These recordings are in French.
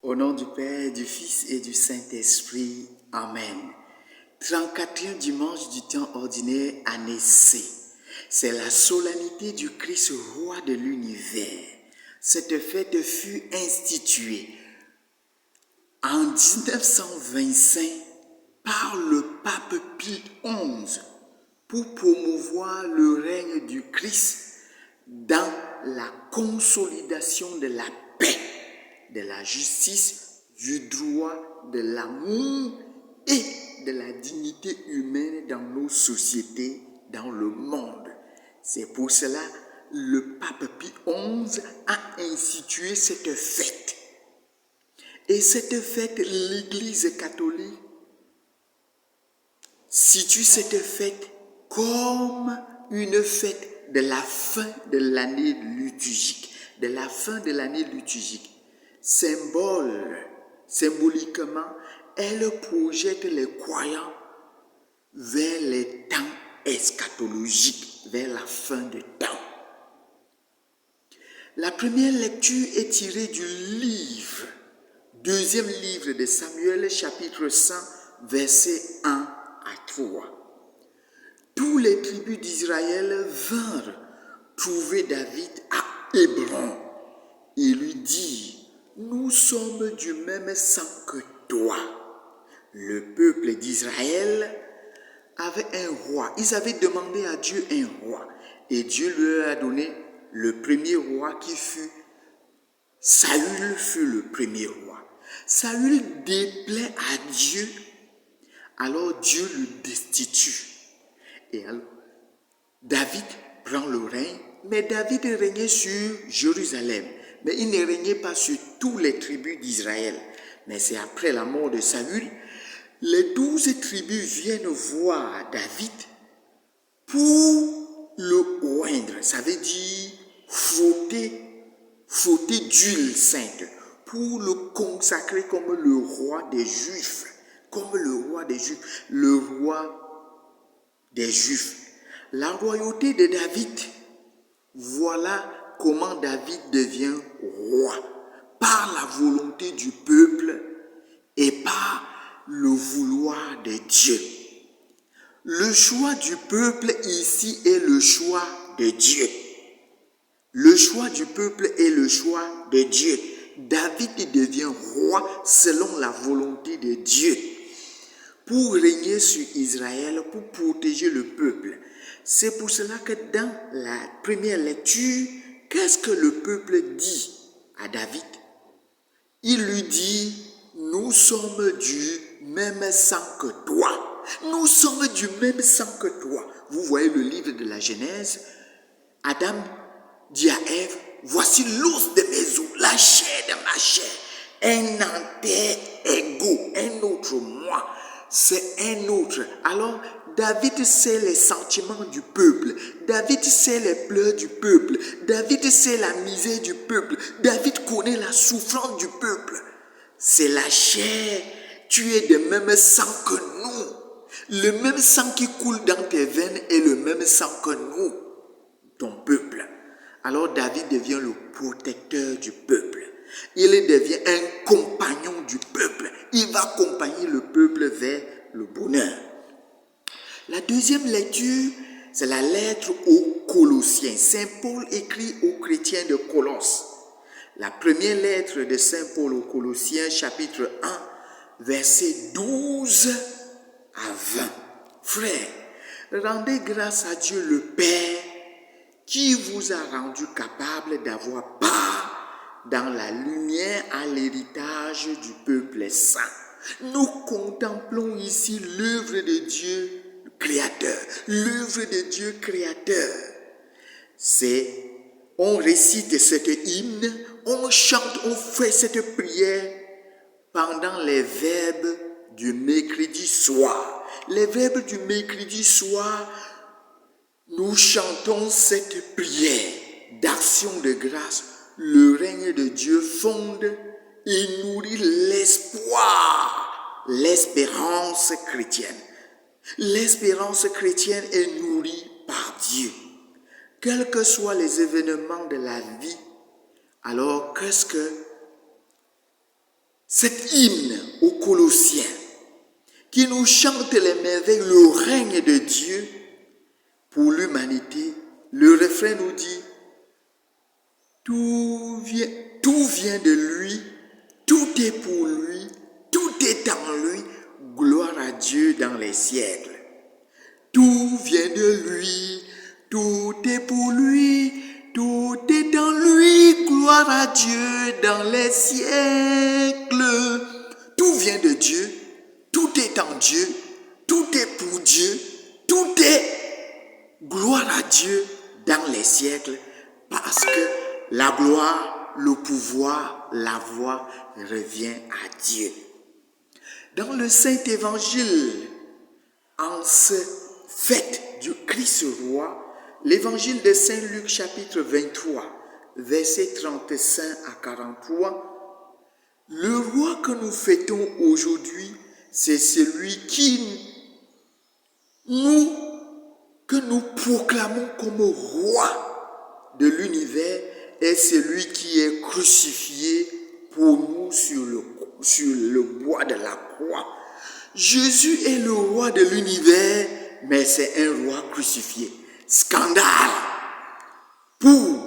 Au nom du Père, du Fils et du Saint-Esprit. Amen. 34e dimanche du temps ordinaire, année C. C'est la solennité du Christ roi de l'univers. Cette fête fut instituée en 1925 par le pape Pie XI pour promouvoir le règne du Christ dans la consolidation de la paix, de la justice, du droit, de l'amour et de la dignité humaine dans nos sociétés, dans le monde. C'est pour cela que le pape Pie XI a institué cette fête. Et cette fête, l'Église catholique situe cette fête comme une fête de la fin de l'année liturgique. De la fin de l'année liturgique. Symboliquement, elle projette les croyants vers les temps eschatologiques, vers la fin des temps. La première lecture est tirée du deuxième livre de Samuel, chapitre 100, versets 1 à 3. Tous les tribus d'Israël vinrent trouver David à Hébron et lui dirent: nous sommes du même sang que toi. Le peuple d'Israël avait un roi. Ils avaient demandé à Dieu un roi. Et Dieu leur a donné le premier roi qui fut Saül fut le premier roi. Saül déplaît à Dieu, alors Dieu le destitue. Et alors, David prend le règne, mais David régnait sur Jérusalem. Mais il ne régnait pas sur toutes les tribus d'Israël. Mais c'est après la mort de Saül, les 12 tribus viennent voir David pour le oindre. Ça veut dire frotter d'huile sainte, pour le consacrer comme le roi des Juifs. Comme le roi des Juifs. Le roi des Juifs. La royauté de David, voilà comment David devient roi. Par la volonté du peuple et par le vouloir de Dieu. Le choix du peuple ici est le choix de Dieu. Le choix du peuple est le choix de Dieu. David devient roi selon la volonté de Dieu. Pour régner sur Israël, pour protéger le peuple. C'est pour cela que dans la première lecture, qu'est-ce que le peuple dit à David? Il lui dit: nous sommes du même sang que toi. Nous sommes du même sang que toi. Vous voyez le livre de la Genèse. Adam dit à Ève: voici l'os de mes os, la chair de ma chair. Un entier égaux, un autre moi. C'est un autre. Alors, David sait les sentiments du peuple. David sait les pleurs du peuple. David sait la misère du peuple. David connaît la souffrance du peuple. C'est la chair. Tu es de même sang que nous. Le même sang qui coule dans tes veines est le même sang que nous, ton peuple. Alors David devient le protecteur du peuple. Il devient un compagnon du peuple. Il va accompagner le peuple vers le bonheur. La deuxième lecture, c'est la lettre aux Colossiens. Saint Paul écrit aux chrétiens de Colosse. La première lettre de Saint Paul aux Colossiens, chapitre 1, versets 12 à 20. Frères, rendez grâce à Dieu le Père qui vous a rendu capable d'avoir part dans la lumière à l'héritage du peuple saint. Nous contemplons ici l'œuvre de Dieu créateur. L'œuvre de Dieu créateur. On récite cet hymne, on chante, on fait cette prière pendant les verbes du mercredi soir. Les verbes du mercredi soir, nous chantons cette prière d'action de grâce. Le règne de Dieu fonde et nourrit l'espoir, l'espérance chrétienne. L'espérance chrétienne est nourrie par Dieu. Quels que soient les événements de la vie, alors qu'est-ce que cet hymne aux Colossiens qui nous chante les merveilles, le règne de Dieu pour l'humanité, le refrain nous dit tout vient de lui, tout est pour lui, tout est en lui, gloire à Dieu dans les siècles. Tout vient de lui, tout est pour lui, tout est en lui, gloire à Dieu dans les siècles. Tout vient de Dieu, tout est en Dieu, tout est pour Dieu, tout est gloire à Dieu dans les siècles, parce que la gloire, le pouvoir, la voix revient à Dieu. Dans le Saint-Évangile, en ce fête du Christ roi, l'évangile de Saint Luc chapitre 23, versets 35 à 43, le roi que nous fêtons aujourd'hui, c'est celui que nous proclamons comme roi de l'univers, est celui qui est crucifié pour nous sur le bois de la croix. Jésus est le roi de l'univers, mais c'est un roi crucifié. Scandale pour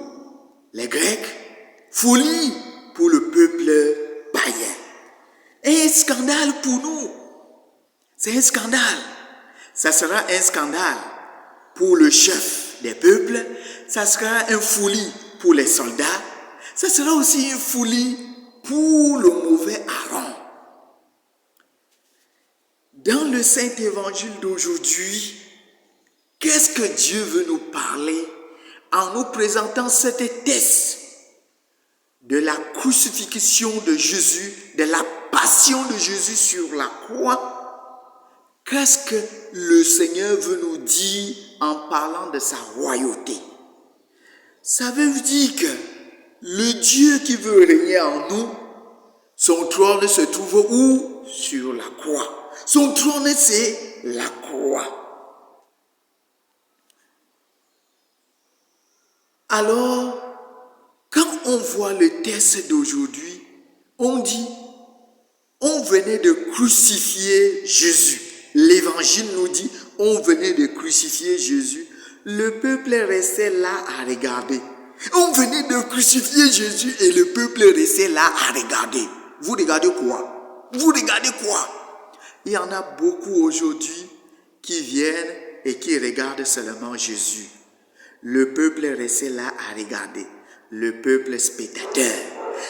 les Grecs, folie pour le peuple païen. Et un scandale pour nous. C'est un scandale. Ça sera un scandale pour le chef des peuples. Ça sera une folie pour les soldats. Ça sera aussi une folie pour le mauvais Aaron. Dans le Saint-Évangile d'aujourd'hui, qu'est-ce que Dieu veut nous parler en nous présentant cette thèse de la crucifixion de Jésus, de la passion de Jésus sur la croix? Qu'est-ce que le Seigneur veut nous dire en parlant de sa royauté? Ça veut dire que le Dieu qui veut régner en nous, son trône se trouve où? Sur la croix. Son trône, c'est la croix. Alors, quand on voit le texte d'aujourd'hui, on dit, on venait de crucifier Jésus. L'évangile nous dit, on venait de crucifier Jésus. Le peuple restait là à regarder. On venait de crucifier Jésus et le peuple restait là à regarder. Vous regardez quoi? Vous regardez quoi? Il y en a beaucoup aujourd'hui qui viennent et qui regardent seulement Jésus. Le peuple restait là à regarder. Le peuple spectateur.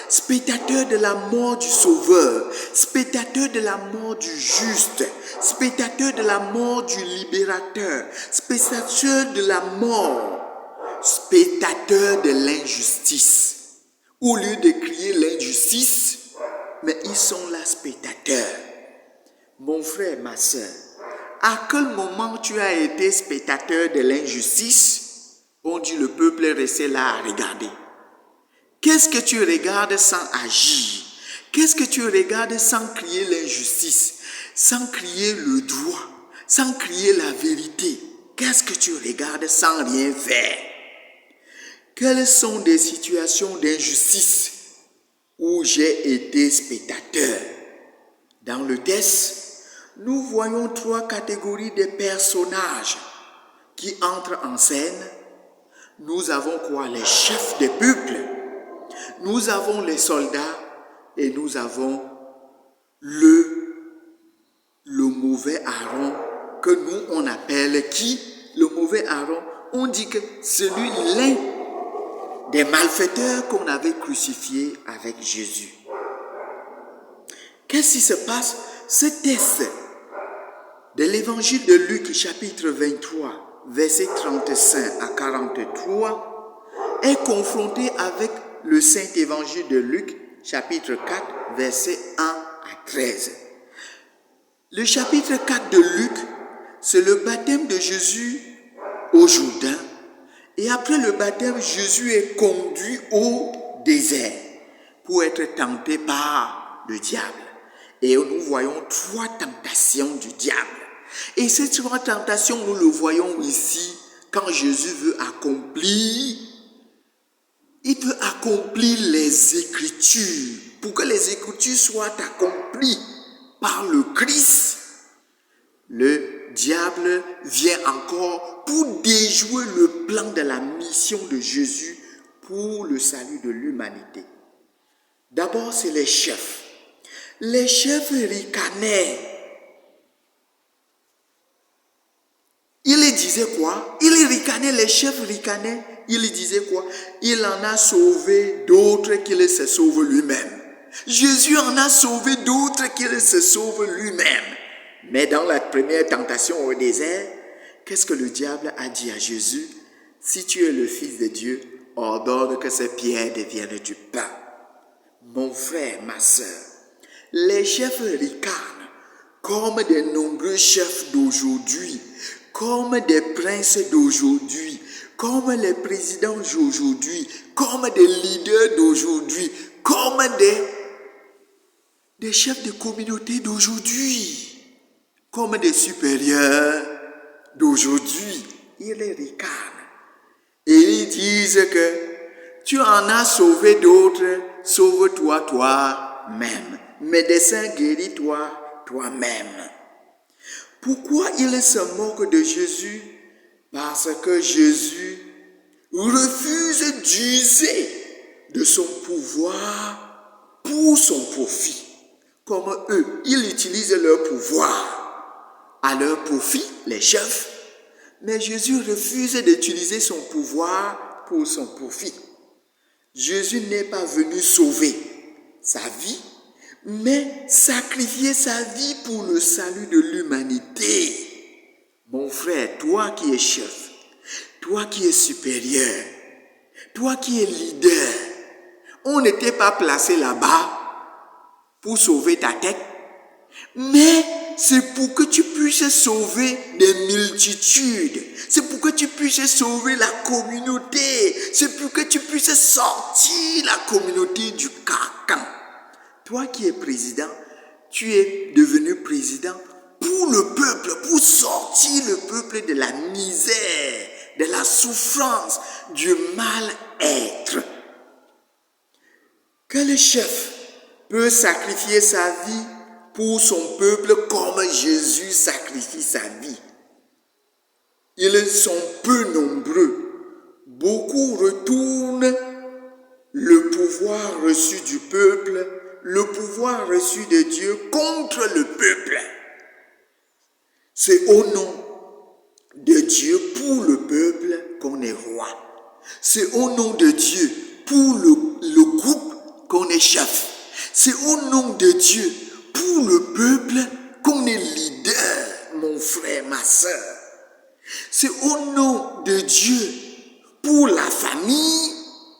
Spectateur de la mort du Sauveur. Spectateur de la mort du juste. Spectateur de la mort du libérateur. Spectateur de la mort. Spectateur de l'injustice. Au lieu de crier l'injustice, mais ils sont là spectateurs. Mon frère, ma soeur, à quel moment tu as été spectateur de l'injustice? On dit le peuple restait là à regarder. Qu'est-ce que tu regardes sans agir? Qu'est-ce que tu regardes sans crier l'injustice? Sans crier le droit? Sans crier la vérité? Qu'est-ce que tu regardes sans rien faire? Quelles sont des situations d'injustice où j'ai été spectateur? Dans le texte, nous voyons 3 catégories de personnages qui entrent en scène. Nous avons quoi? Les chefs des peuples. Nous avons les soldats et nous avons le mauvais Aaron que nous on appelle qui? Le mauvais Aaron, on dit que l'un des malfaiteurs qu'on avait crucifié avec Jésus. Qu'est-ce qui se passe? Ce texte de l'évangile de Luc chapitre 23, versets 35 à 43 est confronté avec le Saint-Évangile de Luc chapitre 4, versets 1 à 13. Le chapitre 4 de Luc, c'est le baptême de Jésus au Jourdain. Et après le baptême, Jésus est conduit au désert pour être tenté par le diable. Et nous voyons 3 tentations du diable. Et ces 3 tentations, nous le voyons ici quand Jésus veut accomplir les Écritures pour que les Écritures soient accomplies par le Christ, le diable vient encore pour déjouer le plan de la mission de Jésus pour le salut de l'humanité. D'abord, c'est les chefs. Les chefs ricanaient. Il disait quoi? Il ricanait, les chefs ricanaient. Il disait quoi? Il en a sauvé d'autres qu'il se sauve lui-même. Jésus en a sauvé d'autres qu'il se sauve lui-même. Mais dans la première tentation au désert, qu'est-ce que le diable a dit à Jésus? Si tu es le Fils de Dieu, ordonne que ces pierres deviennent du pain. Mon frère, ma soeur, les chefs ricanent comme des nombreux chefs d'aujourd'hui, comme des princes d'aujourd'hui, comme les présidents d'aujourd'hui, comme des leaders d'aujourd'hui, comme des chefs de communauté d'aujourd'hui, comme des supérieurs d'aujourd'hui. Ils ricanent. Et ils disent que tu en as sauvé d'autres, sauve-toi toi-même. Médecin, guéris-toi toi-même. Pourquoi ils se moquent de Jésus? Parce que Jésus refuse d'user de son pouvoir pour son profit. Comme eux, ils utilisent leur pouvoir à leur profit, les chefs. Mais Jésus refuse d'utiliser son pouvoir pour son profit. Jésus n'est pas venu sauver sa vie, mais sacrifier sa vie pour le salut de l'humanité. Mon frère, toi qui es chef, toi qui es supérieur, toi qui es leader, on n'était pas placé là-bas pour sauver ta tête, mais c'est pour que tu puisses sauver des multitudes. C'est pour que tu puisses sauver la communauté. C'est pour que tu puisses sortir la communauté du carcan. Toi qui es président, tu es devenu président pour le peuple, pour sortir le peuple de la misère, de la souffrance, du mal-être. Quel chef peut sacrifier sa vie pour son peuple comme Jésus sacrifie sa vie? Ils sont peu nombreux. Beaucoup retournent le pouvoir reçu du peuple, le pouvoir reçu de Dieu contre le peuple. C'est au nom de Dieu pour le peuple qu'on est roi. C'est au nom de Dieu pour le groupe qu'on est chef. C'est au nom de Dieu pour le peuple qu'on est leader, mon frère, ma soeur. C'est au nom de Dieu pour la famille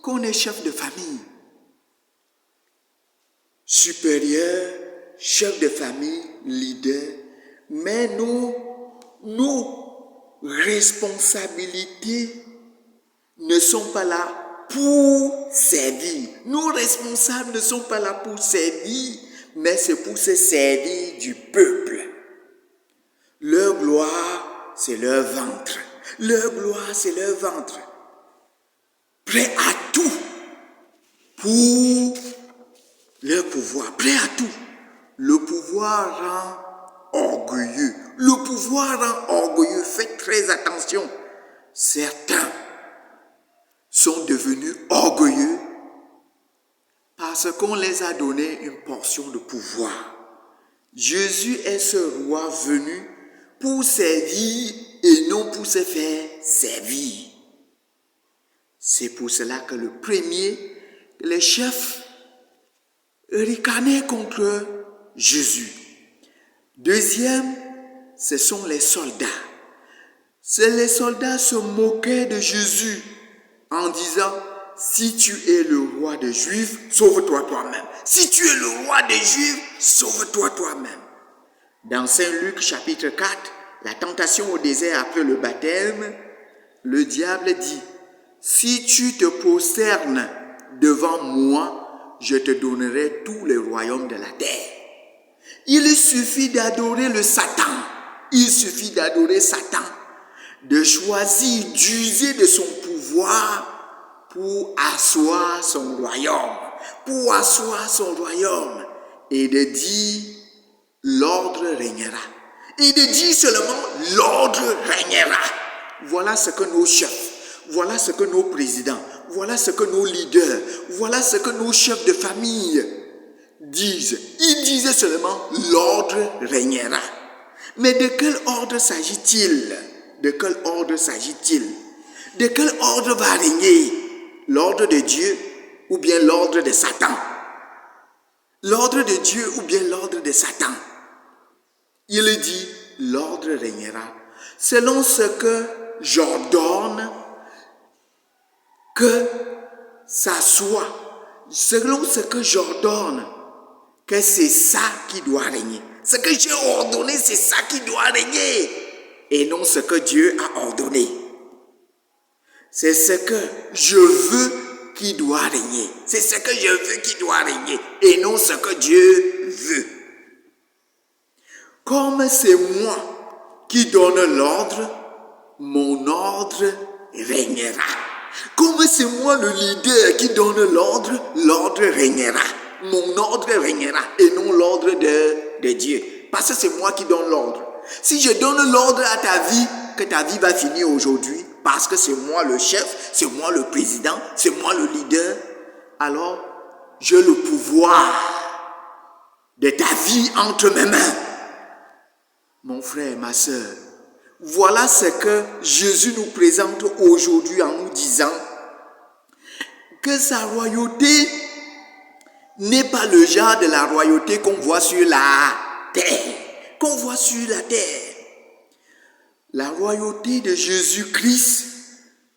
qu'on est chef de famille. Supérieur, chef de famille, leader. Mais nos responsabilités ne sont pas là pour servir. Nos responsables ne sont pas là pour servir, mais c'est pour se servir du peuple. Leur gloire, c'est leur ventre. Leur gloire, c'est leur ventre. Prêt à tout pour leur pouvoir. Prêt à tout. Le pouvoir rend orgueilleux. Le pouvoir rend orgueilleux. Faites très attention. Certains sont devenus orgueilleux parce qu'on les a donné une portion de pouvoir. Jésus est ce roi venu pour servir et non pour se faire servir. C'est pour cela que le premier, les chefs ricanaient contre Jésus. Deuxième, ce sont les soldats. Les soldats se moquaient de Jésus en disant, si tu es le roi des Juifs, sauve-toi toi-même. Si tu es le roi des Juifs, sauve-toi toi-même. Dans Saint Luc chapitre 4, la tentation au désert après le baptême, le diable dit, si tu te prosternes devant moi, je te donnerai tous les royaumes de la terre. Il suffit d'adorer le Satan. Il suffit d'adorer Satan, de choisir, d'user de son pouvoir pour asseoir son royaume. pour asseoir son royaume et de dire l'ordre régnera. Et de dire seulement l'ordre régnera. Voilà ce que nos chefs, voilà ce que nos présidents, voilà ce que nos leaders, voilà ce que nos chefs de famille disent. Ils disaient seulement l'ordre régnera. Mais de quel ordre s'agit-il? De quel ordre s'agit-il? De quel ordre va régner? L'ordre de Dieu ou bien l'ordre de Satan? L'ordre de Dieu ou bien l'ordre de Satan? Il dit, l'ordre régnera. Selon ce que j'ordonne que ça soit, selon ce que j'ordonne que c'est ça qui doit régner. Ce que j'ai ordonné, c'est ça qui doit régner. Et non ce que Dieu a ordonné. C'est ce que je veux qui doit régner. C'est ce que je veux qui doit régner. Et non ce que Dieu veut. Comme c'est moi qui donne l'ordre, mon ordre régnera. Comme c'est moi le leader qui donne l'ordre, l'ordre régnera. Mon ordre régnera et non l'ordre de Dieu. Parce que c'est moi qui donne l'ordre. Si je donne l'ordre à ta vie, que ta vie va finir aujourd'hui, parce que c'est moi le chef, c'est moi le président, c'est moi le leader, alors j'ai le pouvoir de ta vie entre mes mains. Mon frère, ma soeur, voilà ce que Jésus nous présente aujourd'hui en nous disant que sa royauté n'est pas le genre de la royauté qu'on voit sur la terre. Qu'on voit sur la terre. La royauté de Jésus-Christ,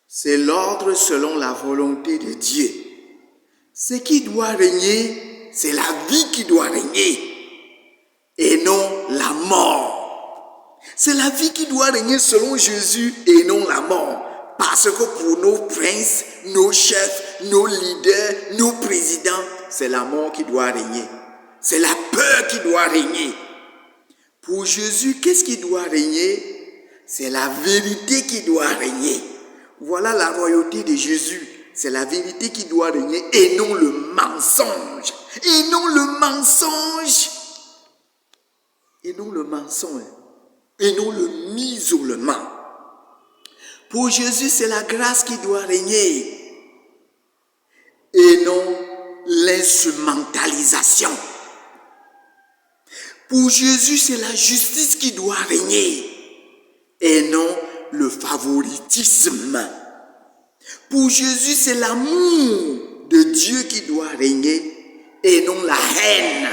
c'est l'ordre selon la volonté de Dieu. Ce qui doit régner, c'est la vie qui doit régner et non la mort. C'est la vie qui doit régner selon Jésus et non la mort. Parce que pour nos princes, nos chefs, nos leaders, nos présidents, c'est la mort qui doit régner. C'est la peur qui doit régner. Pour Jésus, qu'est-ce qui doit régner? C'est la vérité qui doit régner. Voilà la royauté de Jésus. C'est la vérité qui doit régner et non le mensonge. Et non le mensonge. Et non le mensonge. Et non le m'isolement. Pour Jésus, c'est la grâce qui doit régner. Et non l'instrumentalisation. Pour Jésus, c'est la justice qui doit régner et non le favoritisme. Pour Jésus, c'est l'amour de Dieu qui doit régner et non la haine.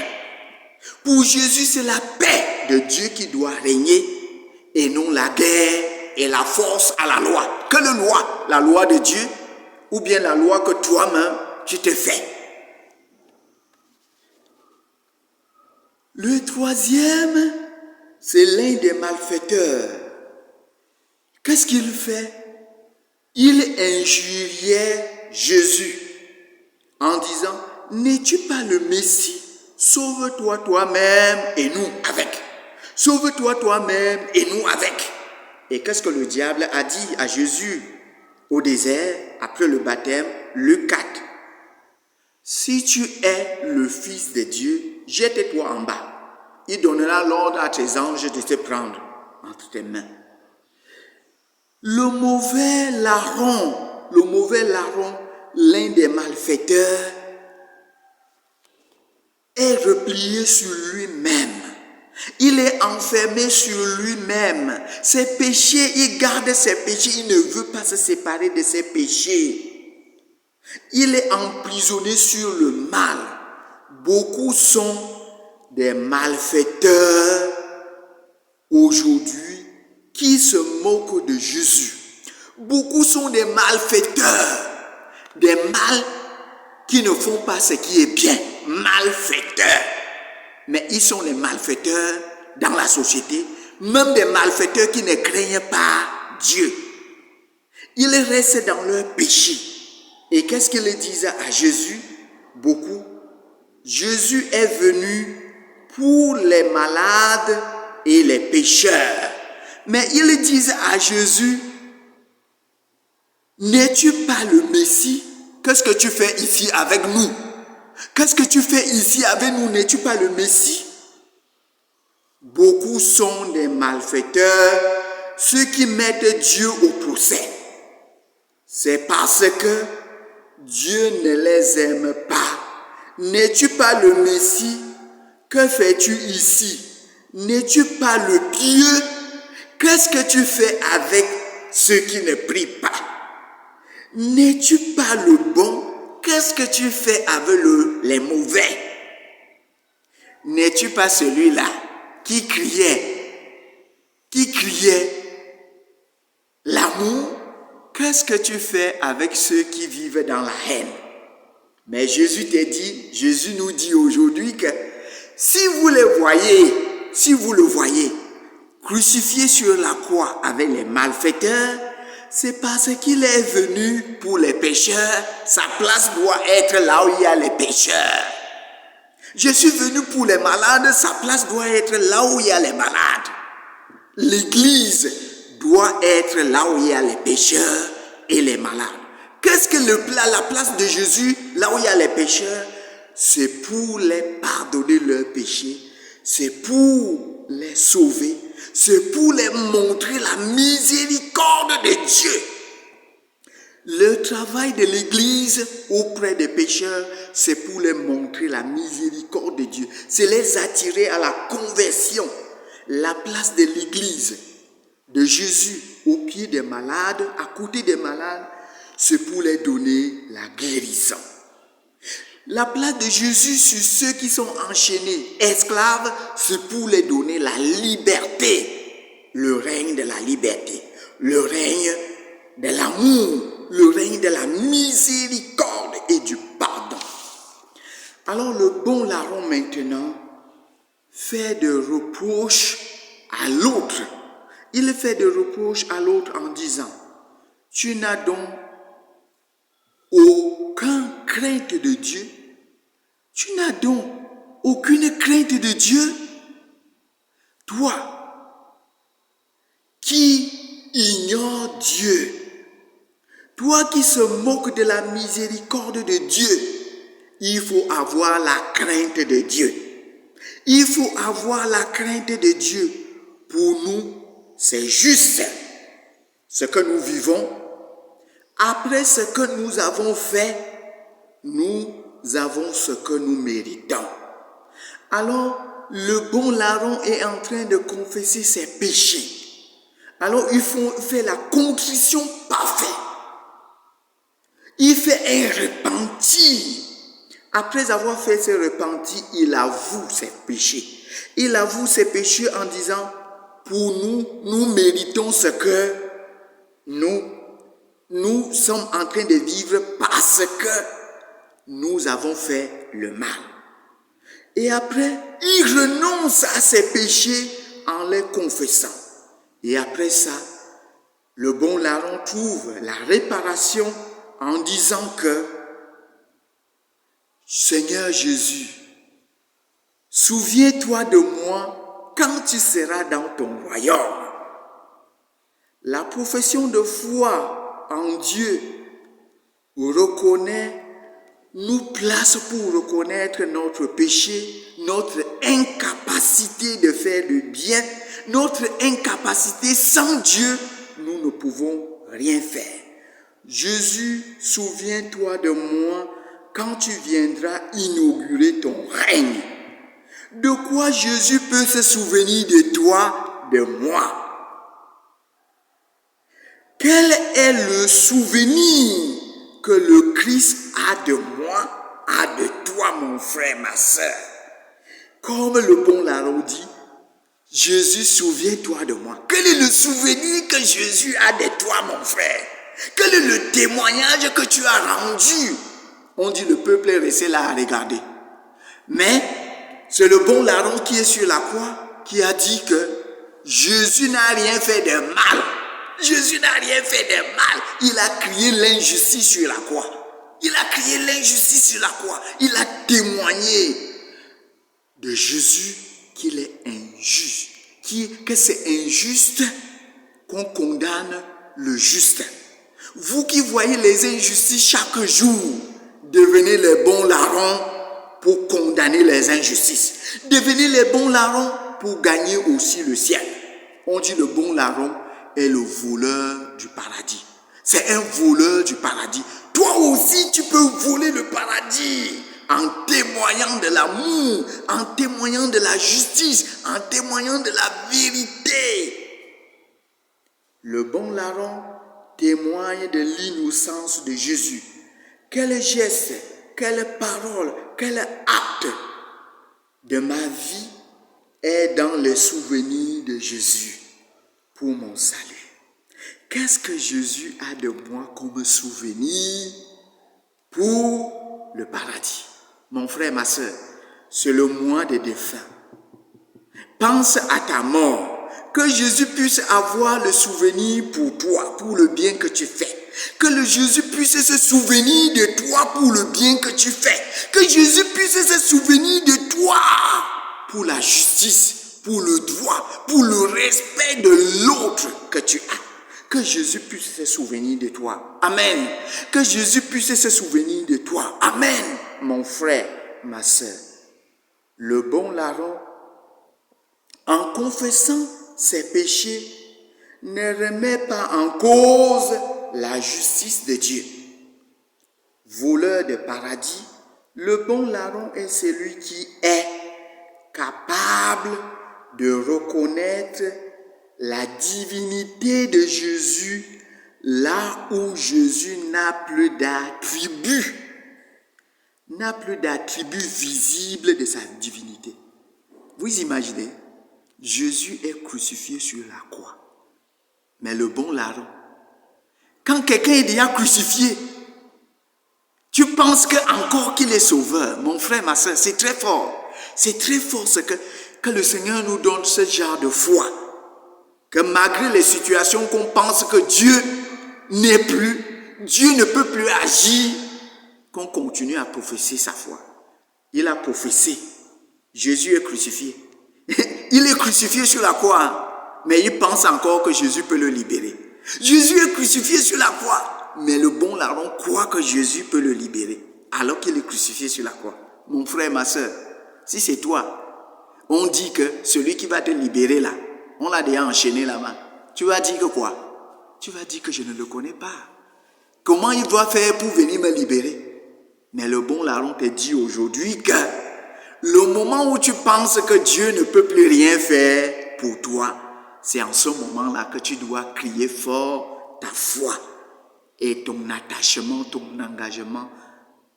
Pour Jésus, c'est la paix de Dieu qui doit régner et non la guerre et la force à la loi. Quelle loi? La loi de Dieu ou bien la loi que toi-même tu te fais? Le troisième, c'est l'un des malfaiteurs. Qu'est-ce qu'il fait? Il injuriait Jésus en disant, n'es-tu pas le Messie? Sauve-toi toi-même et nous avec. Sauve-toi toi-même et nous avec. Et qu'est-ce que le diable a dit à Jésus au désert après le baptême? Luc 4. Si tu es le Fils de Dieu, jette-toi en bas. Il donnera l'ordre à tes anges de te prendre entre tes mains. Le mauvais larron, l'un des malfaiteurs, est replié sur lui-même. Il est enfermé sur lui-même. Ses péchés, il garde ses péchés. Il ne veut pas se séparer de ses péchés. Il est emprisonné sur le mal. Beaucoup sont des malfaiteurs aujourd'hui qui se moquent de Jésus. Beaucoup sont des malfaiteurs. Des mal qui ne font pas ce qui est bien. Malfaiteurs. Mais ils sont les malfaiteurs dans la société. Même des malfaiteurs qui ne craignent pas Dieu. Ils restent dans leur péché. Et qu'est-ce qu'ils disent à Jésus? Beaucoup. Jésus est venu pour les malades et les pécheurs. Mais ils disent à Jésus, n'es-tu pas le Messie? Qu'est-ce que tu fais ici avec nous? Qu'est-ce que tu fais ici avec nous? N'es-tu pas le Messie? Beaucoup sont des malfaiteurs, ceux qui mettent Dieu au procès. C'est parce que Dieu ne les aime pas. N'es-tu pas le Messie? Que fais-tu ici? N'es-tu pas le Dieu? Qu'est-ce que tu fais avec ceux qui ne prient pas? N'es-tu pas le bon? Qu'est-ce que tu fais avec les mauvais? N'es-tu pas celui-là qui criait l'amour? Qu'est-ce que tu fais avec ceux qui vivent dans la haine? Mais Jésus nous dit aujourd'hui que si vous le voyez crucifié sur la croix avec les malfaiteurs, c'est parce qu'il est venu pour les pécheurs. Sa place doit être là où il y a les pécheurs. Je suis venu pour les malades, sa place doit être là où il y a les malades. L'église doit être là où il y a les pécheurs et les malades. Qu'est-ce que la place de Jésus, là où il y a les pécheurs? C'est pour les pardonner leurs péchés, c'est pour les sauver, c'est pour les montrer la miséricorde de Dieu. Le travail de l'église auprès des pécheurs, c'est pour les montrer la miséricorde de Dieu. C'est les attirer à la conversion. La place de l'église de Jésus au pied des malades, à côté des malades, c'est pour les donner la guérison. La place de Jésus sur ceux qui sont enchaînés, esclaves, c'est pour les donner la liberté. Le règne de la liberté, le règne de l'amour, le règne de la miséricorde et du pardon. Alors le bon larron maintenant fait des reproches à l'autre. Il fait des reproches à l'autre en disant, tu n'as donc aucune crainte de Dieu? Tu n'as donc aucune crainte de Dieu? Toi qui ignores Dieu, toi qui se moques de la miséricorde de Dieu, il faut avoir la crainte de Dieu. Il faut avoir la crainte de Dieu. Pour nous, c'est juste ce que nous vivons. Après ce que nous avons fait, nous avons ce que nous méritons. Alors, le bon larron est en train de confesser ses péchés. Alors, il fait la contrition parfaite. Il fait un repentir. Après avoir fait ce repentir, il avoue ses péchés. Il avoue ses péchés en disant, pour nous méritons ce que nous sommes en train de vivre parce que nous avons fait le mal. Et après, il renonce à ses péchés en les confessant. Et après ça, le bon larron trouve la réparation en disant que Seigneur Jésus, souviens-toi de moi quand tu seras dans ton royaume. La profession de foi en Dieu nous place pour reconnaître notre péché, notre incapacité de faire le bien, notre incapacité. Sans Dieu, nous ne pouvons rien faire. Jésus, souviens-toi de moi quand tu viendras inaugurer ton règne. De quoi Jésus peut se souvenir de toi, de moi? Quel est le souvenir que le Christ a de moi, a de toi, mon frère, ma soeur? Comme le bon larron dit, Jésus, souviens-toi de moi. Quel est le souvenir que Jésus a de toi, mon frère? Quel est le témoignage que tu as rendu? On dit le peuple est resté là à regarder. Mais c'est le bon larron qui est sur la croix qui a dit que Jésus n'a rien fait de mal. Jésus n'a rien fait de mal. Il a crié l'injustice sur la croix. Il a crié l'injustice sur la croix. Il a témoigné de Jésus qu'il est injuste. Que c'est injuste qu'on condamne le juste. Vous qui voyez les injustices chaque jour, devenez les bons larrons pour condamner les injustices. Devenez les bons larrons pour gagner aussi le ciel. On dit le bon larron est le voleur du paradis. C'est un voleur du paradis. Toi aussi, tu peux voler le paradis en témoignant de l'amour, en témoignant de la justice, en témoignant de la vérité. Le bon larron témoigne de l'innocence de Jésus. Quel geste, quelle parole, quel acte de ma vie est dans les souvenirs de Jésus pour mon salut. Qu'est-ce que Jésus a de moi comme souvenir pour le paradis? Mon frère, ma soeur, c'est le mois des défunts. Pense à ta mort. Que Jésus puisse avoir le souvenir pour toi, pour le bien que tu fais. Que le Jésus puisse se souvenir de toi pour le bien que tu fais. Que Jésus puisse se souvenir de toi pour la justice, pour le droit, pour le respect de l'autre que tu as. Que Jésus puisse se souvenir de toi. Amen. Que Jésus puisse se souvenir de toi. Amen. Mon frère, ma soeur. Le bon larron, en confessant ses péchés, ne remet pas en cause la justice de Dieu. Voleur de paradis, le bon larron est celui qui est capable de reconnaître la divinité de Jésus là où Jésus n'a plus d'attribut. N'a plus d'attribut visible de sa divinité. Vous imaginez, Jésus est crucifié sur la croix. Mais le bon larron, quand quelqu'un est déjà crucifié, tu penses encore qu'il est sauveur. Mon frère, ma soeur, c'est très fort. C'est très fort ce que le Seigneur nous donne ce genre de foi. Que malgré les situations qu'on pense que Dieu n'est plus, Dieu ne peut plus agir, qu'on continue à prophétiser sa foi. Il a prophétisé. Jésus est crucifié. Il est crucifié sur la croix, mais il pense encore que Jésus peut le libérer. Jésus est crucifié sur la croix, mais le bon larron croit que Jésus peut le libérer, alors qu'il est crucifié sur la croix. Mon frère, ma soeur, si c'est toi, on dit que celui qui va te libérer là, on l'a déjà enchaîné là-bas. Tu vas dire que quoi? Tu vas dire que je ne le connais pas. Comment il doit faire pour venir me libérer? Mais le bon larron te dit aujourd'hui que le moment où tu penses que Dieu ne peut plus rien faire pour toi, c'est en ce moment-là que tu dois crier fort ta foi et ton attachement, ton engagement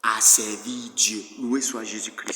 à servir Dieu. Loué soit Jésus-Christ.